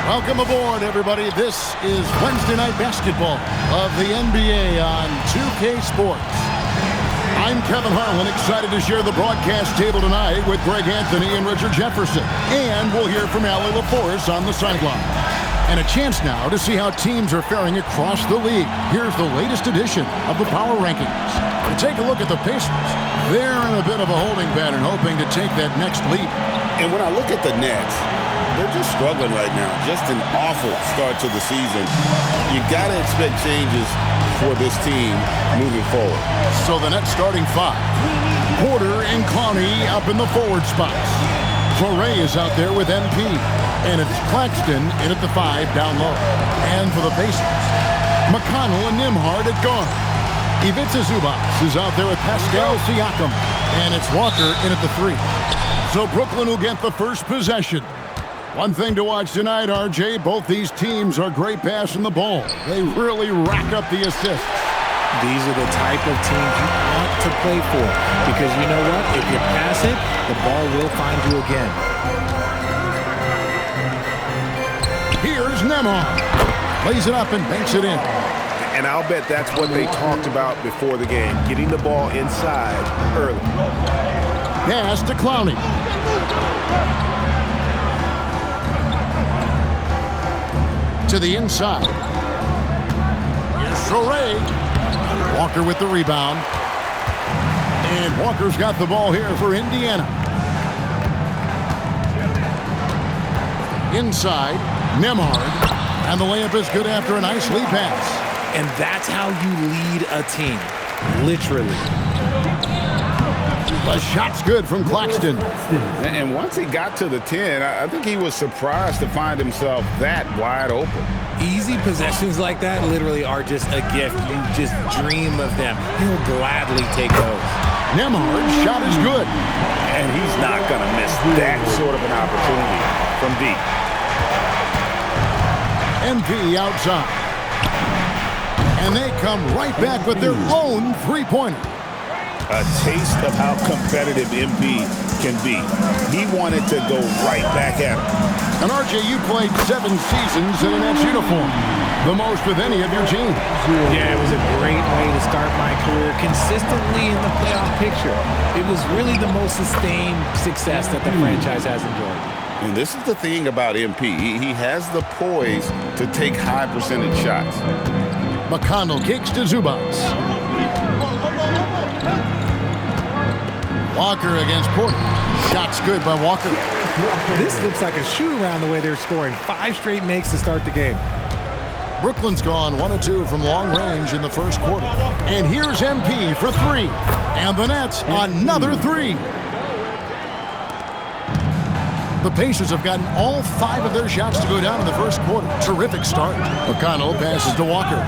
Welcome aboard, everybody. This is Wednesday Night Basketball of the NBA on 2K Sports. I'm Kevin Harlan, excited to share the broadcast table tonight with Greg Anthony and Richard Jefferson. And we'll hear from Allie LaForce on the sideline. And a chance now to see how teams are faring across the league. Here's the latest edition of the Power Rankings. To take a look at the Pacers, they're in a bit of a holding pattern, hoping to take that next leap. And when I look at the Nets, they're just struggling right now. Just an awful start to the season. You got to expect changes for this team moving forward. So the Nets starting five. Porter and Clowney up in the forward spots. Torrey is out there with MP. And it's Claxton in at the 5 down low. And for the Pacers, McConnell and Nembhard at guard. Ivica Zubac is out there with Pascal Siakam. And it's Walker in at the 3. So Brooklyn will get the first possession. One thing to watch tonight, RJ, both these teams are great passing the ball. They really rack up the assists. These are the type of teams you want to play for. Because you know what? If you pass it, the ball will find you again. Here's Nembhard. Plays it up and banks it in. And I'll bet that's what they talked about before the game, getting the ball inside early. Pass to Clowney. To the inside. Here's Torrey. Walker with the rebound. And Walker's got the ball here for Indiana. Inside, Nembhard. And the layup is good after a nice lead pass. And that's how you lead a team. Literally. The shot's good from Claxton. And once he got to the 10, I think he was surprised to find himself that wide open. Easy possessions like that literally are just a gift. You just dream of them. He'll gladly take those. Nembhard's shot is good. And he's not going to miss that sort of an opportunity from deep. MP outside. And they come right back with their own three-pointer. A taste of how competitive MP can be. He wanted to go right back at him. And RJ, you played 7 seasons in a Nets uniform. The most with any of your teams. Yeah, it was a great way to start my career consistently in the playoff picture. It was really the most sustained success that the franchise has enjoyed. And this is the thing about MP. He has the poise to take high percentage shots. McConnell kicks to Zubac. Walker against Porter. Shot's good by Walker. This looks like a shoot-around the way they're scoring. 5 straight makes to start the game. Brooklyn's gone 1 of 2 from long range in the first quarter. And here's MP for 3. And the Nets, another 3. The Pacers have gotten all 5 of their shots to go down in the first quarter. Terrific start. McConnell passes to Walker.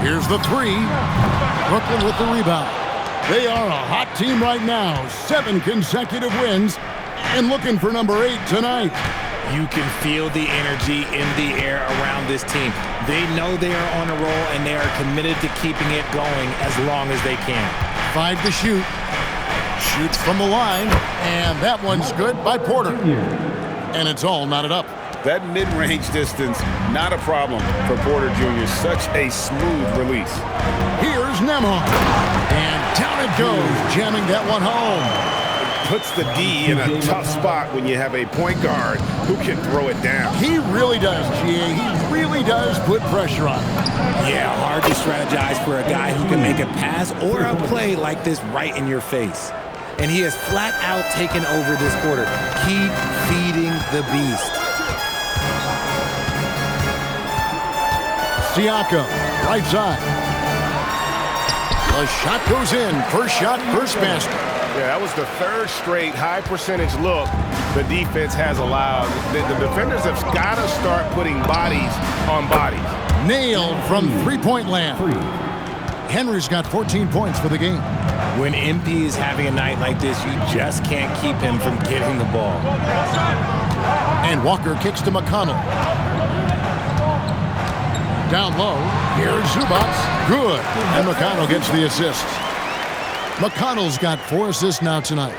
Here's the 3. Brooklyn with the rebound. They are a hot team right now. 7 consecutive wins. And looking for number 8 tonight. You can feel the energy in the air around this team. They know they are on a roll, and they are committed to keeping it going as long as they can. 5 to shoot. Shoots from the line. And that one's good by Porter. And it's all knotted up. That mid-range distance, not a problem for Porter Jr. Such a smooth release. Here's Nembhard. And down it goes, jamming that one home. Puts the D in a tough spot when you have a point guard who can throw it down. He really does, GA. He really does put pressure on him. Yeah, hard to strategize for a guy who can make a pass or a play like this right in your face. And he has flat out taken over this quarter. Keep feeding the beast. Siakam, right side. The shot goes in. First shot, first basket. Yeah, that was the 3rd straight high percentage look the defense has allowed. The defenders have got to start putting bodies on bodies. Nailed from three-point land. Henry's got 14 points for the game. When MP is having a night like this, you just can't keep him from getting the ball. And Walker kicks to McConnell. Down low, here's Zubats. Good. And McConnell gets the assist. McConnell's got 4 assists now tonight.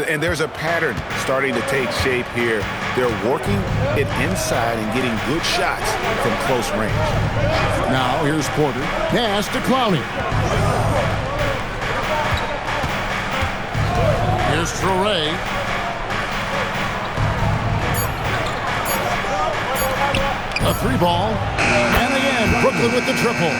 And there's a pattern starting to take shape here. They're working it inside and getting good shots from close range. Now here's Porter. Pass to Clowney. Here's Traore. A 3-ball. And again, Brooklyn with the triple.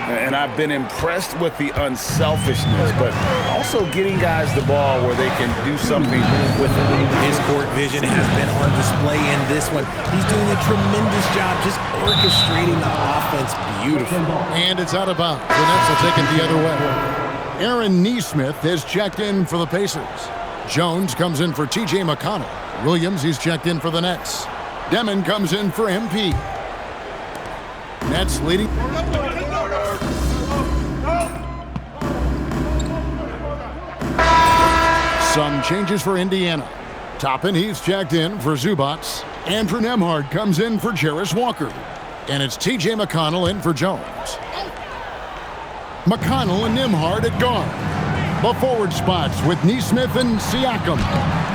And I've been impressed with the unselfishness, but also getting guys the ball where they can do something with it. His court vision has been on display in this one. He's doing a tremendous job just orchestrating the offense beautifully. And it's out of bounds. The Nets will take it the other way. Aaron Nesmith has checked in for the Pacers. Jones comes in for T.J. McConnell. Williams, he's checked in for the Nets. Demon comes in for MP. Nets leading. Some changes for Indiana. Toppin, he's checked in for Zubats. Andrew Nembhard comes in for Jarris Walker. And it's T.J. McConnell in for Jones. McConnell and Nembhard at guard. The forward spots with Nesmith and Siakam.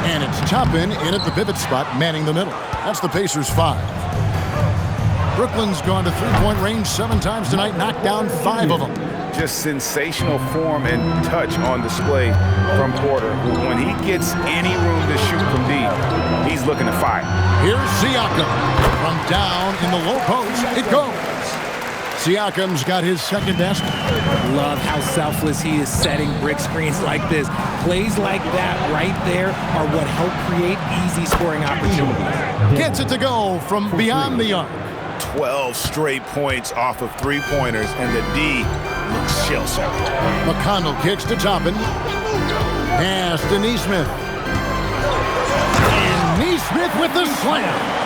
And it's Toppin in at the pivot spot, manning the middle. That's the Pacers 5. Brooklyn's gone to three-point range 7 times tonight, knocked down 5 of them. Just sensational form and touch on display from Porter. When he gets any room to shoot from deep, he's looking to fire. Here's Siakam. From down in the low post, it goes. Siakam's got his second basket. Love how selfless he is setting brick screens like this. Plays like that right there are what help create easy scoring opportunities. Gets it to go from beyond the arc. 12 straight points off of three-pointers, and the D looks shell-shocked. McConnell kicks to Toppin. Pass to Nesmith. And Nesmith with the slam.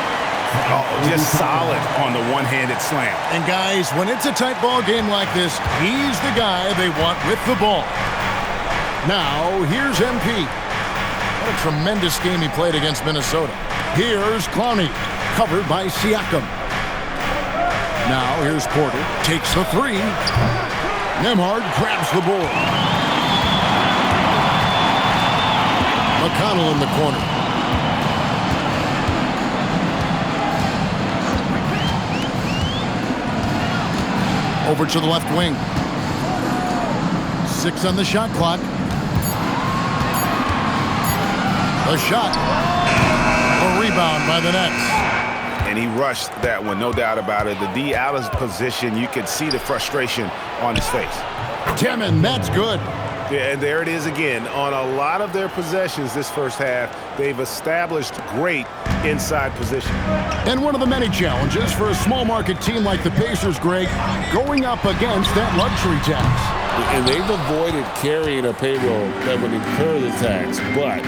Oh, just solid on the one-handed slam. And guys, when it's a tight ball game like this, he's the guy they want with the ball. Now, here's MP. What a tremendous game he played against Minnesota. Here's Clowney, covered by Siakam. Now, here's Porter. Takes the 3. Nembhard grabs the board. McConnell in the corner. Over to the left wing. 6 on the shot clock. A shot. A rebound by the Nets. And he rushed that one, no doubt about it. The D out of position, you could see the frustration on his face. Demon, that's good. Yeah, and there it is again. On a lot of their possessions this first half, they've established great inside position. And one of the many challenges for a small market team like the Pacers, Greg, going up against that luxury tax. And they've avoided carrying a payroll that would incur the tax. But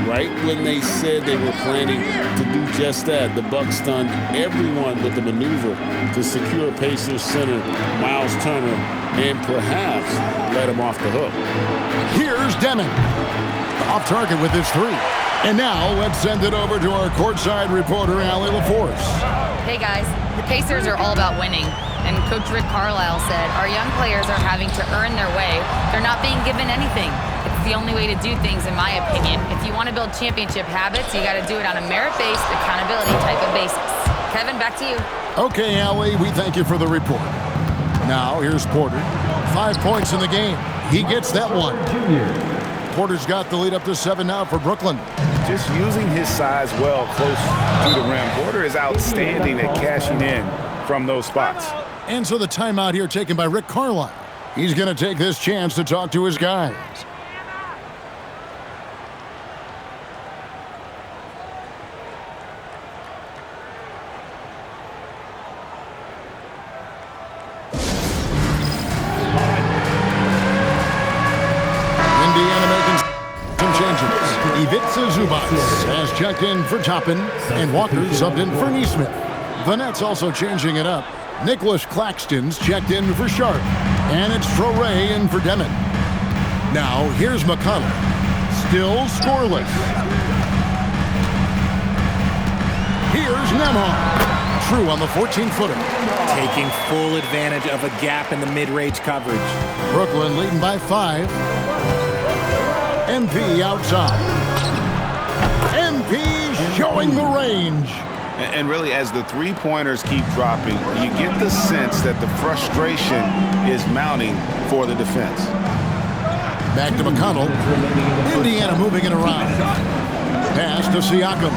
right when they said they were planning to do just that, the Bucks stunned everyone with the maneuver to secure Pacers center Miles Turner and perhaps let him off the hook. Here's Demon. Off target with his 3. And now let's send it over to our courtside reporter, Allie LaForce. Hey guys, the Pacers are all about winning. And Coach Rick Carlisle said, our young players are having to earn their way. They're not being given anything. It's the only way to do things, in my opinion. If you want to build championship habits, you got to do it on a merit-based, accountability type of basis. Kevin, back to you. Okay, Allie, we thank you for the report. Now, here's Porter. 5 points in the game. He gets that one. Porter's got the lead up to 7 now for Brooklyn. Just using his size well close to the rim. Porter is outstanding at cashing in from those spots. And so the timeout here taken by Rick Carlisle. He's going to take this chance to talk to his guys. Indiana making some changes. Ivica Zubats has checked in for Toppin, and Walker subbed in for Nesmith. The Nets also changing it up. Nicholas Claxton's checked in for Sharp, and it's Traore in for Demon. Now, here's McConnell. Still scoreless. Here's Nembhard. through on the 14-footer. Taking full advantage of a gap in the mid-range coverage. Brooklyn leading by 5. MP outside. MP showing the range. And really, as the three-pointers keep dropping, you get the sense that the frustration is mounting for the defense. Back to McConnell. Indiana moving it around. Pass to Siakam.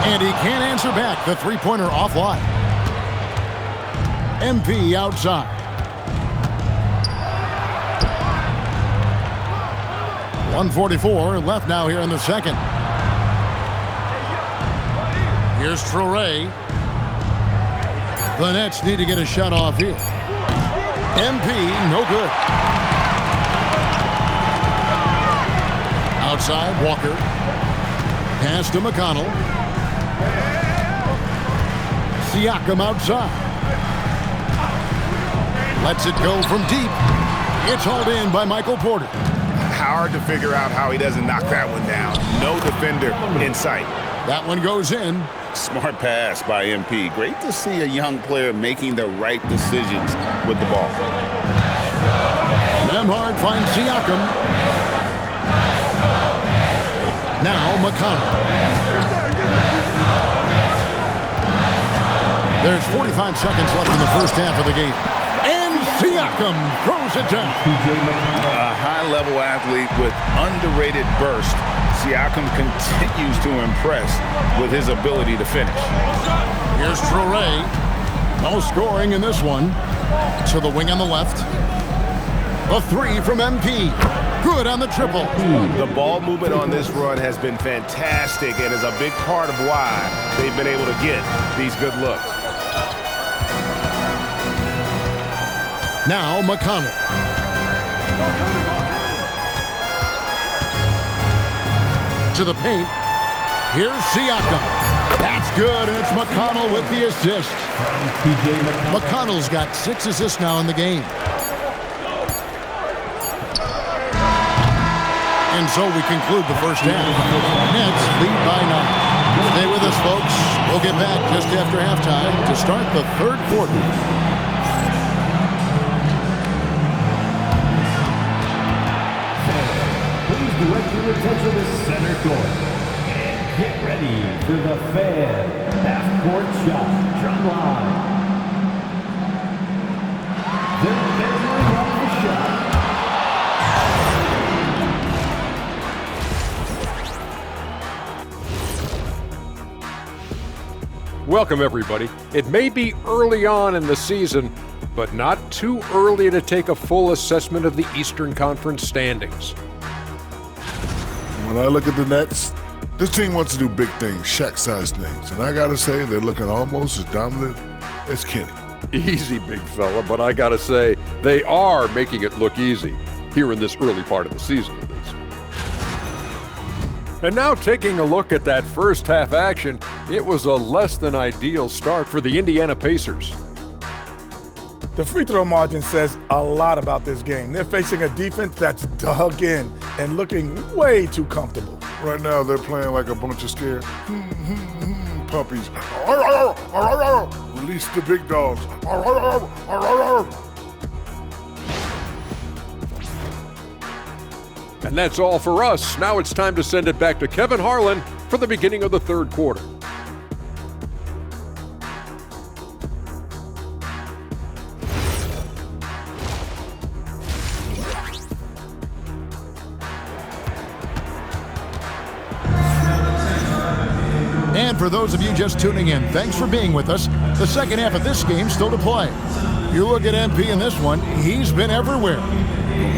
And he can't answer back. The three-pointer offline. MP outside. .144 left now here in the second. Here's Traore. The Nets need to get a shot off here. MP, no good. Outside, Walker. Pass to McConnell. Siakam outside. Lets it go from deep. It's hauled in by Michael Porter. Hard to figure out how he doesn't knock that one down. No defender in sight. That one goes in. Smart pass by MP. Great to see a young player making the right decisions with the ball. Nembhard finds Siakam. Now McConnell. There's 45 seconds left in the first half of the game. And Siakam throws it down. A high-level athlete with underrated burst. Siakam continues to impress with his ability to finish. Here's Traore. No scoring in this one. To the wing on the left. A three from MP. Good on the triple. The ball movement on this run has been fantastic and is a big part of why they've been able to get these good looks. Now McConnell. To the paint. Here's Siakam. That's good, and it's McConnell with the assist. McConnell's got 6 assists now in the game. And so we conclude the first half. Nets lead by 9. Stay with us, folks. We'll get back just after halftime to start the third quarter. Direct your attention to center court. And get ready for the Fan half-court shot. Drum line. They're measuring off the shot. Welcome, everybody. It may be early on in the season, but not too early to take a full assessment of the Eastern Conference standings. When I look at the Nets, this team wants to do big things, Shaq-sized things. And I got to say, they're looking almost as dominant as Kenny. Easy, big fella, but I gotta say, they are making it look easy here in this early part of the season, at least. And now taking a look at that first half action, it was a less than ideal start for the Indiana Pacers. The free throw margin says a lot about this game. They're facing a defense that's dug in and looking way too comfortable. Right now, they're playing like a bunch of scared puppies. Release the big dogs. And that's all for us. Now it's time to send it back to Kevin Harlan for the beginning of the third quarter. And for those of you just tuning in, thanks for being with us. The second half of this game still to play. You look at MP in this one, he's been everywhere.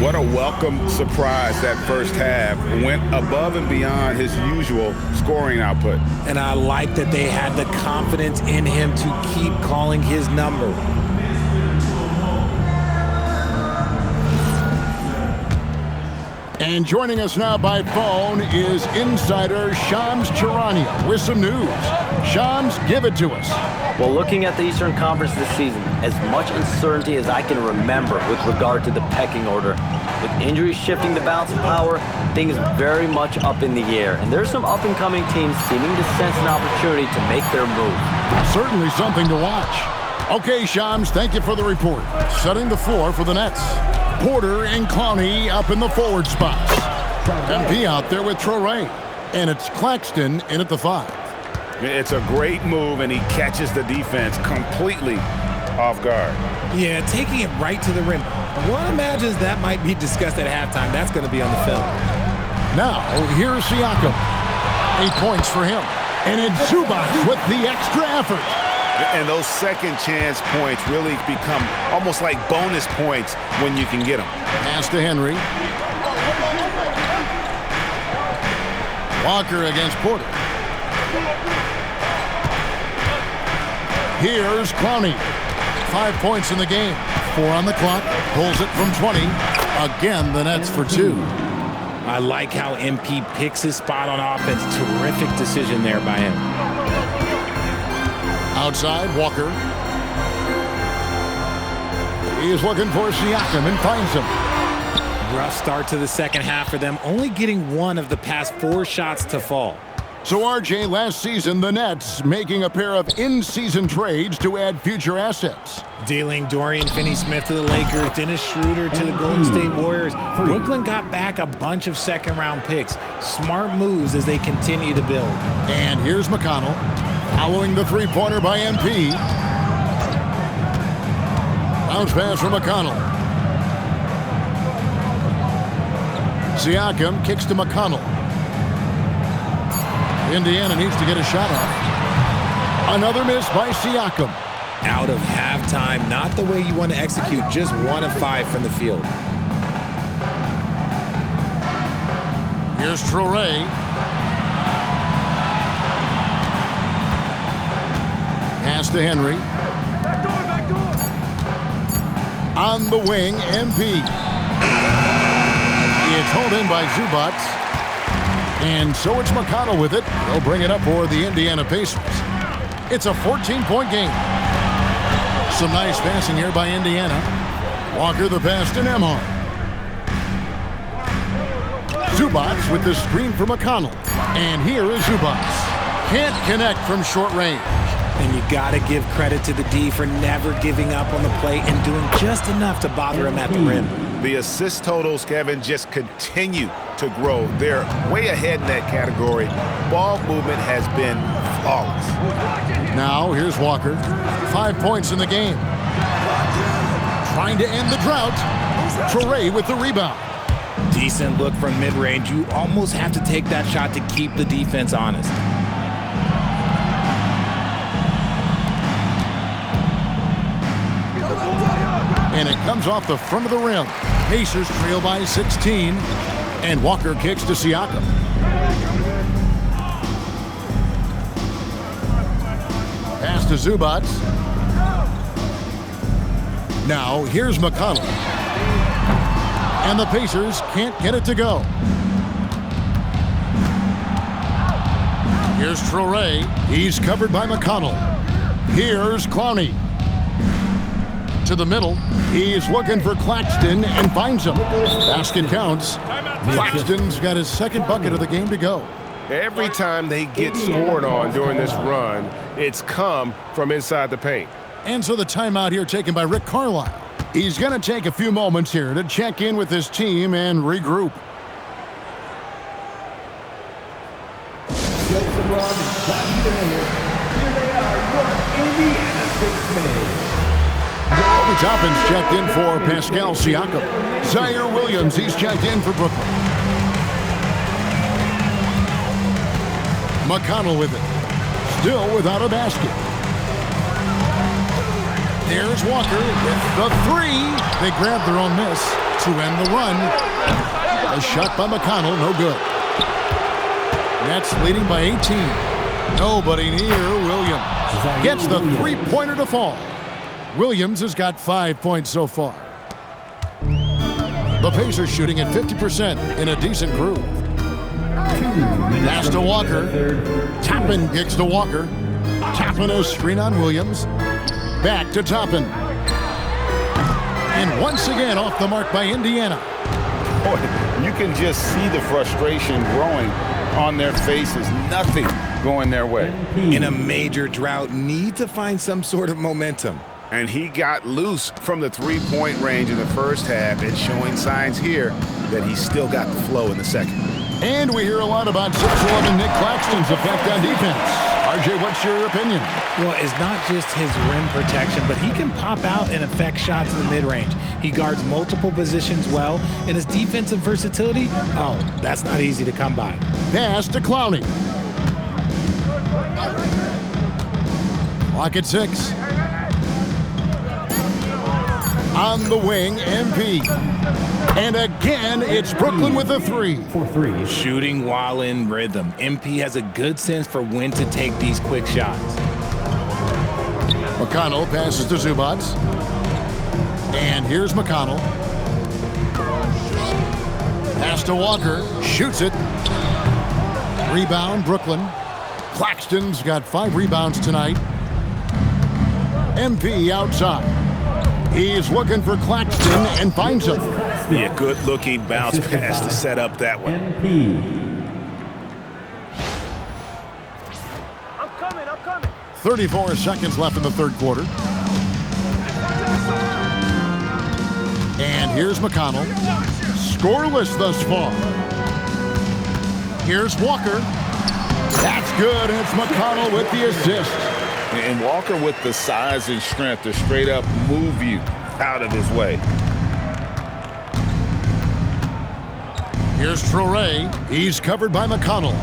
What a welcome surprise that first half. Went above and beyond his usual scoring output. And I like that they had the confidence in him to keep calling his number. And joining us now by phone is insider Shams Charania with some news. Shams, give it to us. Well, looking at the Eastern Conference this season, as much uncertainty as I can remember with regard to the pecking order, with injuries shifting the balance of power, things very much up in the air. And there's some up-and-coming teams seeming to sense an opportunity to make their move. Certainly something to watch. Okay, Shams, thank you for the report. Setting the floor for the Nets. Porter and Clowney up in the forward spots. MP out there with Traore. And it's Claxton in at the 5. It's a great move, and he catches the defense completely off guard. Yeah, taking it right to the rim. One imagines that might be discussed at halftime. That's going to be on the film. Now, here's Siakam. 8 points for him. And it's Zubac with the extra effort. And those second chance points really become almost like bonus points when you can get them. Pass to Henry. Walker against Porter. Here's Clowney. 5 points in the game. 4 on the clock. Pulls it from 20. Again, the Nets for 2. I like how MP picks his spot on offense. Terrific decision there by him. Outside, Walker. He is looking for Siakam and finds him. Rough start to the second half for them, only getting 1 of the past 4 shots to fall. So, RJ, last season, the Nets making a pair of in-season trades to add future assets. Dealing Dorian Finney-Smith to the Lakers, Dennis Schroeder to the Golden State Warriors. Brooklyn got back a bunch of second-round picks. Smart moves as they continue to build. And here's McConnell, following the three-pointer by MP. Bounce pass from McConnell. Siakam kicks to McConnell. Indiana needs to get a shot off. Another miss by Siakam. Out of halftime, not the way you want to execute, just 1 of 5 from the field. Here's Traore. Pass to Henry. On the wing, MP. It's held in by Zubac. And so it's McConnell with it. They'll bring it up for the Indiana Pacers. It's a 14-point game. Some nice passing here by Indiana. Walker the pass to Nembhard. Zubac with the screen for McConnell. And here is Zubac. Can't connect from short range. And you got to give credit to the D for never giving up on the play and doing just enough to bother him at the rim. The assist totals, Kevin, just continue to grow. They're way ahead in that category. Ball movement has been flawless. Now, here's Walker. 5 points in the game. Trying to end the drought. Traore with the rebound. Decent look from mid-range. You almost have to take that shot to keep the defense honest. And it comes off the front of the rim. Pacers trail by 16. And Walker kicks to Siakam. Pass to Zubac. Now, here's McConnell. And the Pacers can't get it to go. Here's Traore. He's covered by McConnell. Here's Clowney. To the middle. He's looking for Claxton and finds him. Basket counts. Claxton's got his second bucket of the game to go. Every time they get scored on during this run, it's come from inside the paint. And so the timeout here taken by Rick Carlisle. He's going to take a few moments here to check in with his team and regroup. Obi Toppin's checked in for Pascal Siakam. Zaire Williams, he's checked in for Brooklyn. McConnell with it. Still without a basket. There's Walker with the 3. They grab their own miss to end the run. A shot by McConnell, no good. Nets leading by 18. Nobody near Williams. Gets the three-pointer to fall. Williams has got 5 points so far. The Pacers shooting at 50% in a decent groove. Pass to Walker. Toppin kicks to Walker. Toppin a screen on Williams. Back to Toppin. And once again off the mark by Indiana. Boy, you can just see the frustration growing on their faces. Nothing going their way. In a major drought, need to find some sort of momentum. And he got loose from the three-point range in the first half and showing signs here that he's still got the flow in the second. And we hear a lot about 6'11" Nick Claxton's effect on defense. RJ, what's your opinion? Well, it's not just his rim protection, but he can pop out and affect shots in the mid-range. He guards multiple positions well, and his defensive versatility, oh, that's not easy to come by. Pass to Clowney. Clock at 6. On the wing, MP. And again, it's Brooklyn with a 3. For 3. Shooting while in rhythm. MP has a good sense for when to take these quick shots. McConnell passes to Zubac. And here's McConnell. Pass to Walker. Shoots it. Rebound, Brooklyn. Claxton's got 5 rebounds tonight. MP outside. He's looking for Claxton and finds him. Yeah, good-looking bounce pass to set up that one. I'm coming. 34 seconds left in the third quarter. And here's McConnell. Scoreless thus far. Here's Walker. That's good, and it's McConnell with the assist. And Walker with the size and strength to straight up move you out of his way. Here's Traore. He's covered by McConnell.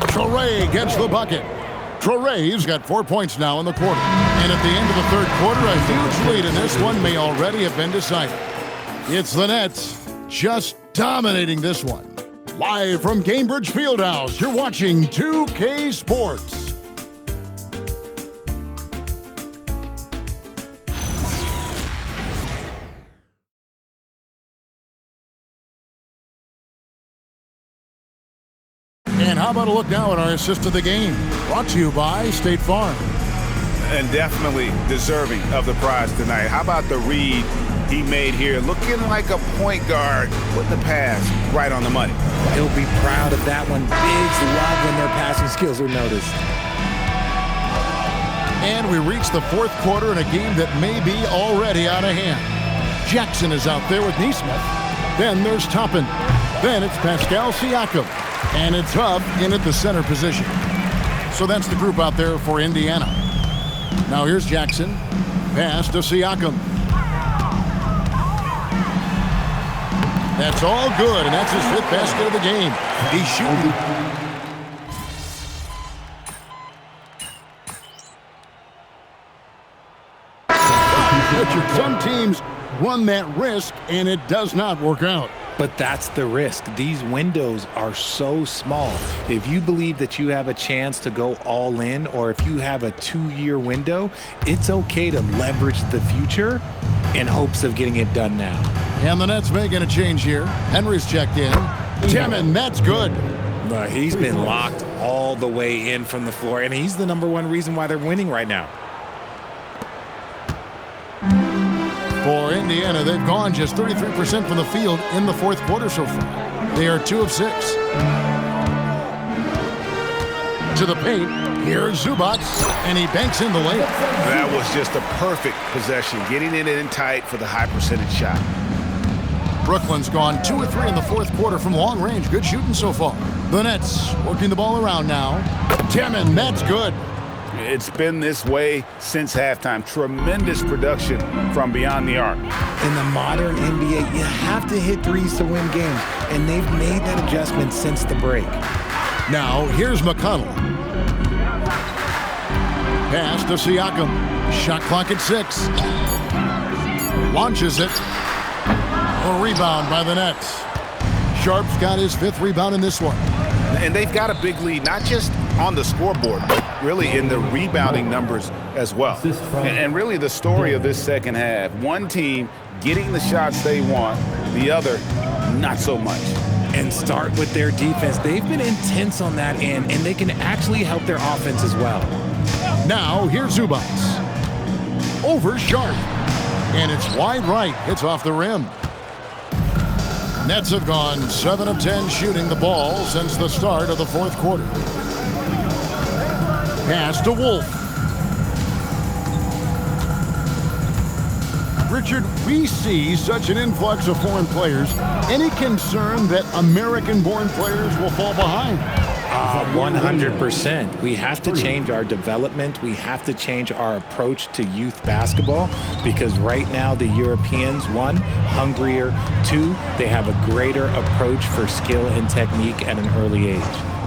Traore gets the bucket. Traore's got 4 points now in the quarter. And at the end of the third quarter, a huge lead in this one may already have been decided. It's the Nets just dominating this one. Live from Cambridge Fieldhouse, you're watching 2K Sports. And how about a look now at our assist of the game? Brought to you by State Farm. And definitely deserving of the prize tonight. How about the read he made here? Looking like a point guard with the pass right on the money. He'll be proud of that one. Bigs love when their passing skills are noticed. And we reach the fourth quarter in a game that may be already out of hand. Jackson is out there with Neesmith. Then there's Toppin. Then it's Pascal Siakam. And it's Huff in at the center position. So that's the group out there for Indiana. Now here's Jackson. Pass to Siakam. That's all good, and that's his 5th basket of the game. He's shooting. Richard, some teams run that risk, and it does not work out. But that's the risk. These windows are so small. If you believe that you have a chance to go all in, or if you have a 2-year window, it's okay to leverage the future in hopes of getting it done now. And the Nets making a change here. Henry's checked in. Timmon, that's good. But he's been locked all the way in from the floor, and he's the #1 reason why they're winning right now. For Indiana, they've gone just 33% from the field in the fourth quarter so far. They are 2 of 6. To the paint, here's Zubac, and he banks in the layup. That was just a perfect possession, getting it in tight for the high percentage shot. Brooklyn's gone 2 of 3 in the fourth quarter from long range. Good shooting so far. The Nets working the ball around now. Timmon, that's good. It's been this way since halftime. Tremendous production from beyond the arc. In the modern NBA, you have to hit threes to win games, and they've made that adjustment since the break. Now, here's McConnell. Pass to Siakam. Shot clock at 6. Launches it. A rebound by the Nets. Sharp's got his 5th rebound in this one. And they've got a big lead, not just on the scoreboard, but really in the rebounding numbers as well. And really the story of this second half, one team getting the shots they want, the other not so much. and start with their defense. They've been intense on that end, and they can actually help their offense as well. Now, here's Zubats. Over Sharp. And it's wide right. Hits off the rim. Nets have gone 7 of 10 shooting the ball since the start of the fourth quarter. Pass to Wolf. Richard, we see such an influx of foreign players. Any concern that American-born players will fall behind? 100%. We have to change our development. We have to change our approach to youth basketball because right now the Europeans, 1, hungrier, 2, they have a greater approach for skill and technique at an early age.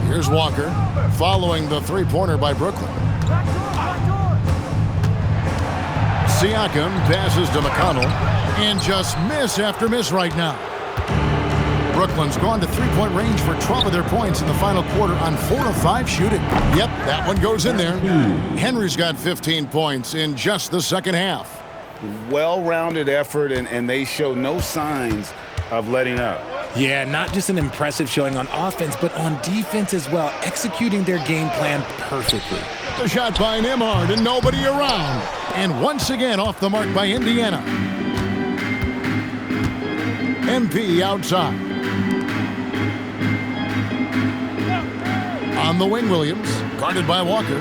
Here's Walker following the three-pointer by Brooklyn. Siakam passes to McConnell and just miss after miss right now. Brooklyn's gone to three-point range for 12 of their points in the final quarter on 4 of 5 shooting. Yep, that one goes in there. Henry's got 15 points in just the second half. Well-rounded effort, and they show no signs of letting up. Yeah, not just an impressive showing on offense, but on defense as well, executing their game plan perfectly. The shot by Nembhard and nobody around. And once again off the mark by Indiana. MP outside. On the wing, Williams, guarded by Walker.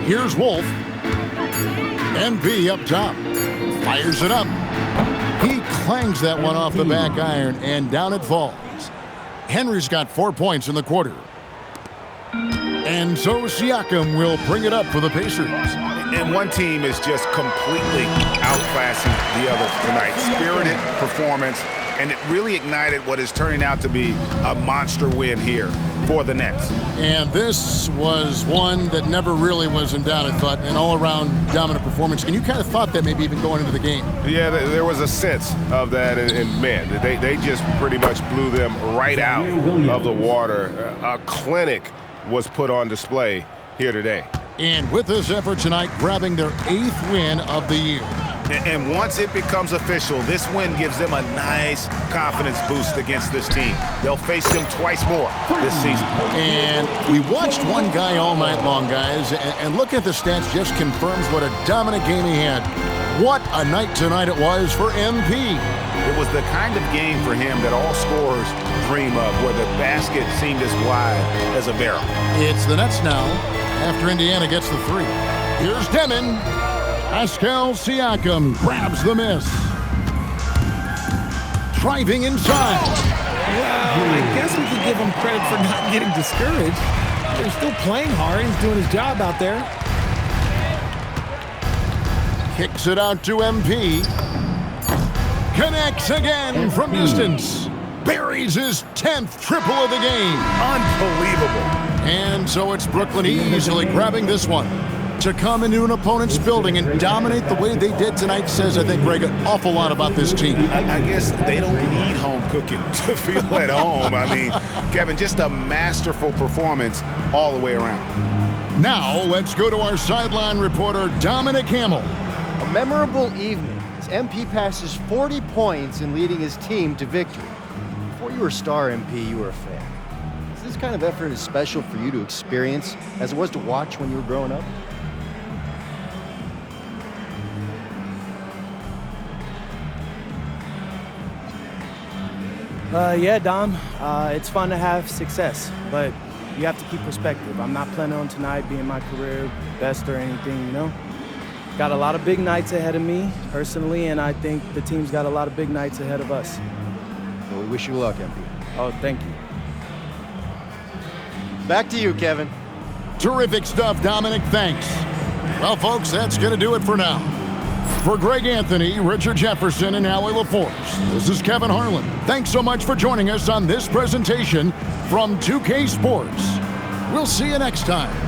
Here's Wolf. MP up top. Fires it up. He clangs that one off the back iron, and down it falls. Henry's got 4 points in the quarter. And so Siakam will bring it up for the Pacers. And one team is just completely outclassing the other tonight. Spirited performance, and it really ignited what is turning out to be a monster win here for the Nets. And this was one that never really was in doubt, I thought, an all-around dominant performance. And you kind of thought that maybe even going into the game. Yeah, there was a sense of that, and man, they just pretty much blew them right out of the water. A clinic was put on display here today. And with this effort tonight, grabbing their 8th win of the year. And once it becomes official, this win gives them a nice confidence boost against this team. They'll face them twice more this season. And we watched one guy all night long, guys, and look at the stats just confirms what a dominant game he had. What a night tonight it was for MP. It was the kind of game for him that all scorers dream of, where the basket seemed as wide as a barrel. It's the Nets now after Indiana gets the 3. Here's Demon. Pascal Siakam grabs the miss. Driving inside. Well, I guess we could give him credit for not getting discouraged. They're still playing hard. He's doing his job out there. Kicks it out to MP. Connects again from distance. Buries his 10th triple of the game. Unbelievable. And so it's Brooklyn easily grabbing this one. To come into an opponent's building and dominate the way they did tonight says, I think, Greg, an awful lot about this team. I guess they don't need home cooking to feel at home. I mean, Kevin, just a masterful performance all the way around. Now, let's go to our sideline reporter, Dominic Hamill. A memorable evening as MP passes 40 points in leading his team to victory. Before you were a star, MP, you were a fan. Is this kind of effort as special for you to experience as it was to watch when you were growing up? Yeah, Dom, it's fun to have success, but you have to keep perspective. I'm not planning on tonight being my career best or anything, you know? Got a lot of big nights ahead of me, personally, and I think the team's got a lot of big nights ahead of us. Well, we wish you luck, MP. Oh, thank you. Back to you, Kevin. Terrific stuff, Dominic. Thanks. Well, folks, that's going to do it for now. For Greg Anthony, Richard Jefferson, and Allie LaForce, this is Kevin Harlan. Thanks so much for joining us on this presentation from 2K Sports. We'll see you next time.